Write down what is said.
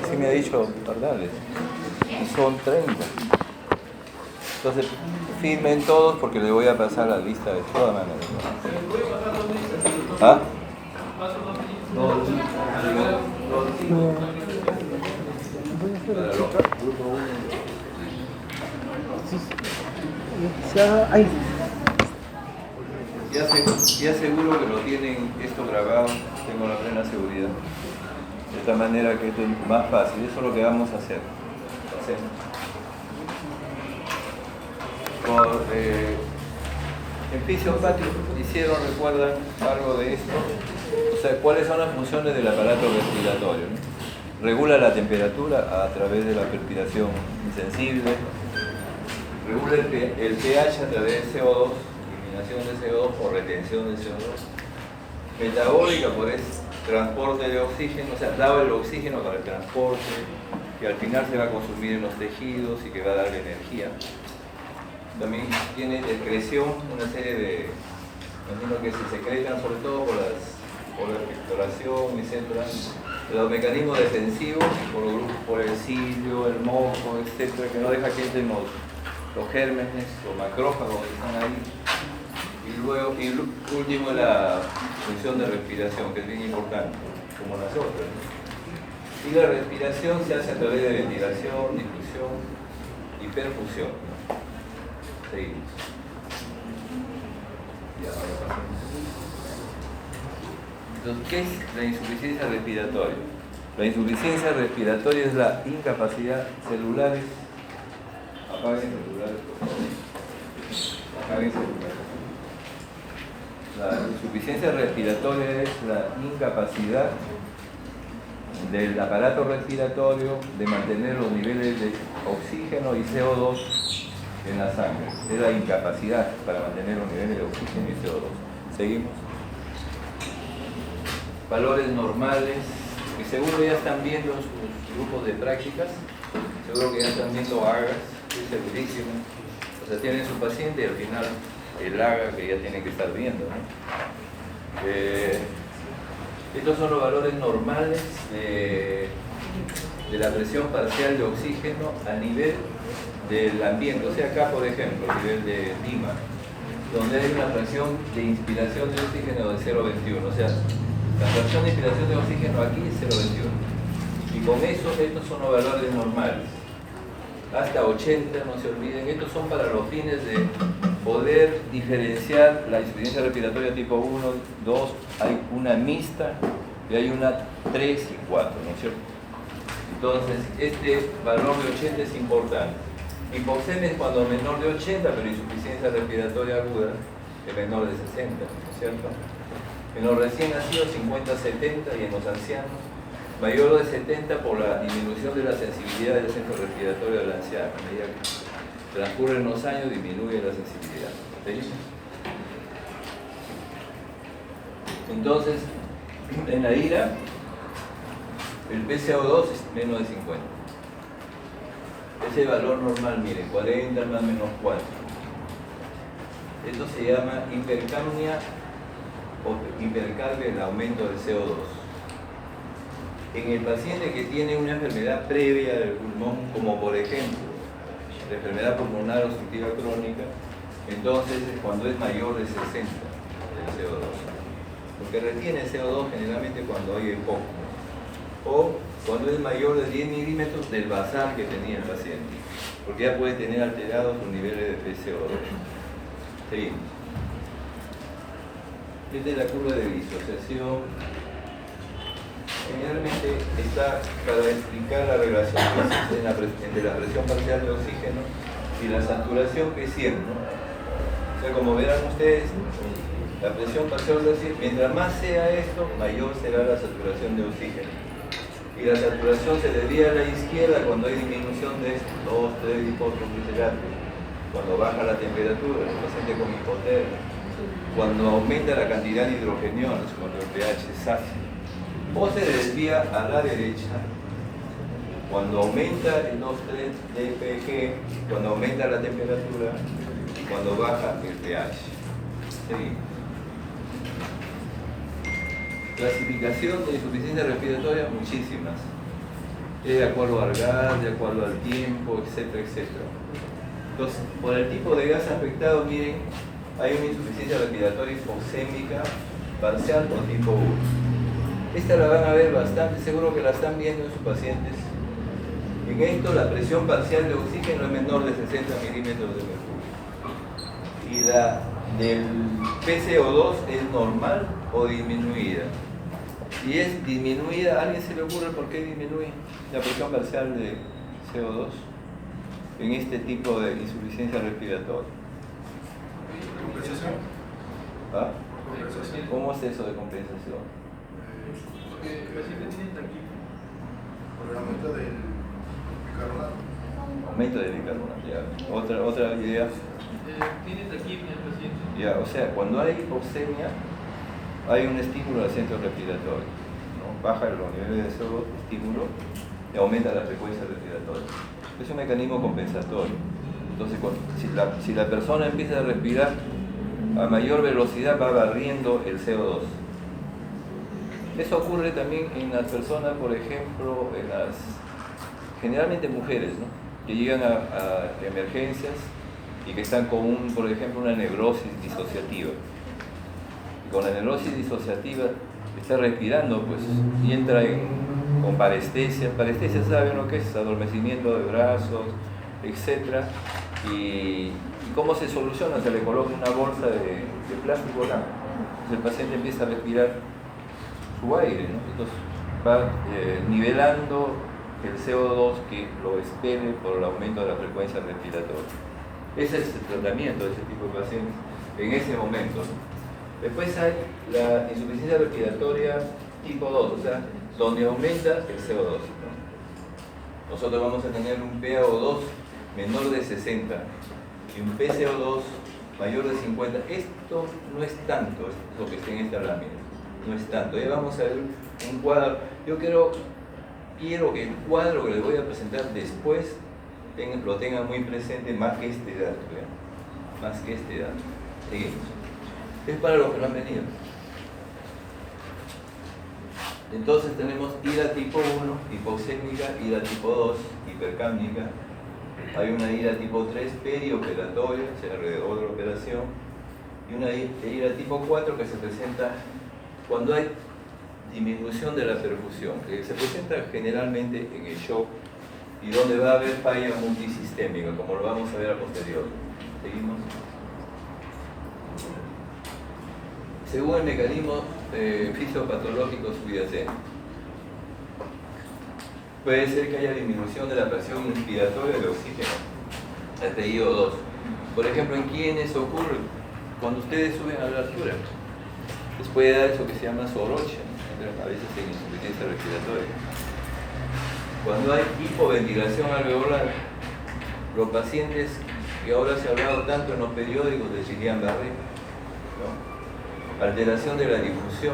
Así me ha dicho Pardales. Y son 30. Entonces, firmen todos porque les voy a pasar la lista de todas maneras. ¿Ah? Ya seguro que lo tienen esto grabado, tengo la plena seguridad. De esta manera que esto es más fácil, eso es lo que vamos a hacer. En fisiopatio hicieron, recuerdan algo de esto. O sea, ¿cuáles son las funciones del aparato respiratorio? ¿No? Regula la temperatura a través de la respiración insensible, regula el pH a través de CO2, eliminación de CO2 o retención de CO2, metabólica por el transporte de oxígeno, o sea, daba el oxígeno para el transporte, que al final se va a consumir en los tejidos y que va a dar energía. También tiene excreción, una serie de que se secretan sobre todo por la expectoración, etc. Los mecanismos defensivos, por el cilio, el moco, etc., que no deja que entren los gérmenes o macrófagos que están ahí. Y luego, y último, la función de respiración, que es bien importante, como las otras. Y la respiración se hace a través de ventilación, difusión y perfusión. Seguimos. Entonces, ¿qué es la insuficiencia respiratoria? La insuficiencia respiratoria es la incapacidad celulares. Apaguen celulares, por favor. Apaguen celulares. La insuficiencia respiratoria es la incapacidad del aparato respiratorio de mantener los niveles de oxígeno y CO2 en la sangre. Es la incapacidad para mantener los niveles de oxígeno y CO2. Seguimos. Valores normales, que seguro ya están viendo en sus grupos de prácticas, seguro que ya están viendo AGAs, estoy segurísimo. O sea, tienen su paciente y al final el AGA que ya tienen que estar viendo, ¿no? Estos son los valores normales de la presión parcial de oxígeno a nivel del ambiente. O sea, acá, por ejemplo, a nivel de Lima, donde hay una fracción de inspiración de oxígeno de 0,21. O sea, la fracción de inspiración de oxígeno aquí es 0,21. Y con eso, estos son los valores normales. Hasta 80, no se olviden. Estos son para los fines de poder diferenciar la insuficiencia respiratoria tipo 1, 2, hay una mixta y hay una 3 y 4, ¿no es cierto? Entonces, este valor de 80 es importante. Hipoxemia es cuando menor de 80, pero insuficiencia respiratoria aguda es menor de 60, ¿no es cierto? En los recién nacidos 50-70 y en los ancianos mayor de 70 por la disminución de la sensibilidad del centro respiratorio del anciano. A medida que transcurren los años disminuye la sensibilidad. ¿Sí? Entonces, en la ira, el PCO2 es menos de 50. Ese valor normal, miren, 40 más menos 4. Esto se llama hipercapnia o hipercarbia, el aumento del CO2. En el paciente que tiene una enfermedad previa del pulmón, como por ejemplo la enfermedad pulmonar obstructiva crónica, entonces es cuando es mayor de 60 el CO2. Porque retiene CO2 generalmente cuando hay poco, o cuando es mayor de 10 milímetros del basal que tenía el paciente, porque ya puede tener alterados los niveles de PCO2. Seguimos. Esta es la curva de disociación. Generalmente está para explicar la relación que existe entre la presión parcial de oxígeno y la saturación que es 100, ¿no? O sea, como verán ustedes, la presión parcial de oxígeno, mientras más sea esto, mayor será la saturación de oxígeno. Y la saturación se desvía a la izquierda cuando hay disminución de 2, 3 hipótrofitos, cuando baja la temperatura, el paciente con hipotermia, cuando aumenta la cantidad de hidrogeniones, cuando el pH es ácido. O se desvía a la derecha cuando aumenta el 2,3 dPg, cuando aumenta la temperatura y cuando baja el pH. Seguimos. Clasificación de insuficiencia respiratoria, muchísimas. De acuerdo al gas, de acuerdo al tiempo, etcétera, etcétera. Entonces, por el tipo de gas afectado, miren, hay una insuficiencia respiratoria hipoxémica parcial o tipo 1. Esta la van a ver bastante, seguro que la están viendo en sus pacientes. En esto la presión parcial de oxígeno es menor de 60 milímetros de mercurio. Y la del PCO2 es normal o disminuida. Si es disminuida, ¿a alguien se le ocurre por qué disminuye la presión parcial de CO2 en este tipo de insuficiencia respiratoria? ¿Compensación? ¿Ah? ¿Compensación? ¿Cómo es eso de compensación? Porque el paciente tiene taquipnea por el aumento del bicarbonato. Aumento de bicarbonato, ya. Otra idea. Tiene taquipnea el paciente. Ya, o sea, cuando hay hipoxemia, hay un estímulo al centro respiratorio, ¿no? Baja los niveles de CO2, estímulo, y aumenta la frecuencia respiratoria. Es un mecanismo compensatorio. Entonces, si la persona empieza a respirar a mayor velocidad, va barriendo el CO2. Eso ocurre también en las personas, por ejemplo, generalmente mujeres, ¿no? Que llegan a emergencias y que están con, por ejemplo, una neurosis disociativa. Con la neurosis disociativa está respirando, pues, y entra con parestesia. Parestesia, ¿saben lo que es? Adormecimiento de brazos, etc. ¿Y cómo se soluciona? Se le coloca una bolsa de plástico blanco. Entonces el paciente empieza a respirar su aire, ¿no? Entonces va nivelando el CO2 que lo expele por el aumento de la frecuencia respiratoria. Ese es el tratamiento de ese tipo de pacientes en ese momento, ¿no? Después hay la insuficiencia respiratoria tipo 2, o sea, donde aumenta el CO2, ¿no? Nosotros vamos a tener un PaO2 menor de 60 y un PCO2 mayor de 50. Esto no es tanto, es lo que está en esta lámina, no es tanto. Ya vamos a ver un cuadro. Yo quiero que el cuadro que les voy a presentar después lo tengan muy presente, más que este dato, ¿eh? Más que este dato. Seguimos. Es para los que no han venido. Entonces tenemos ira tipo 1, hipoxémica, ira tipo 2, hipercápnica. Hay una ira tipo 3, perioperatoria, o sea, alrededor de la operación. Y una ira tipo 4 que se presenta cuando hay disminución de la perfusión, que se presenta generalmente en el shock y donde va a haber falla multisistémica, como lo vamos a ver a posteriori. Seguimos. Según el mecanismo fisiopatológico subyacente, puede ser que haya disminución de la presión inspiratoria de oxígeno, el PiO2. Por ejemplo, ¿en quiénes ocurre? Cuando ustedes suben a la altura, les puede dar eso que se llama soroche, ¿no? A veces en insuficiencia respiratoria. Cuando hay hipoventilación alveolar, los pacientes que ahora se ha hablado tanto en los periódicos de Guillain-Barré, ¿no? Alteración de la difusión,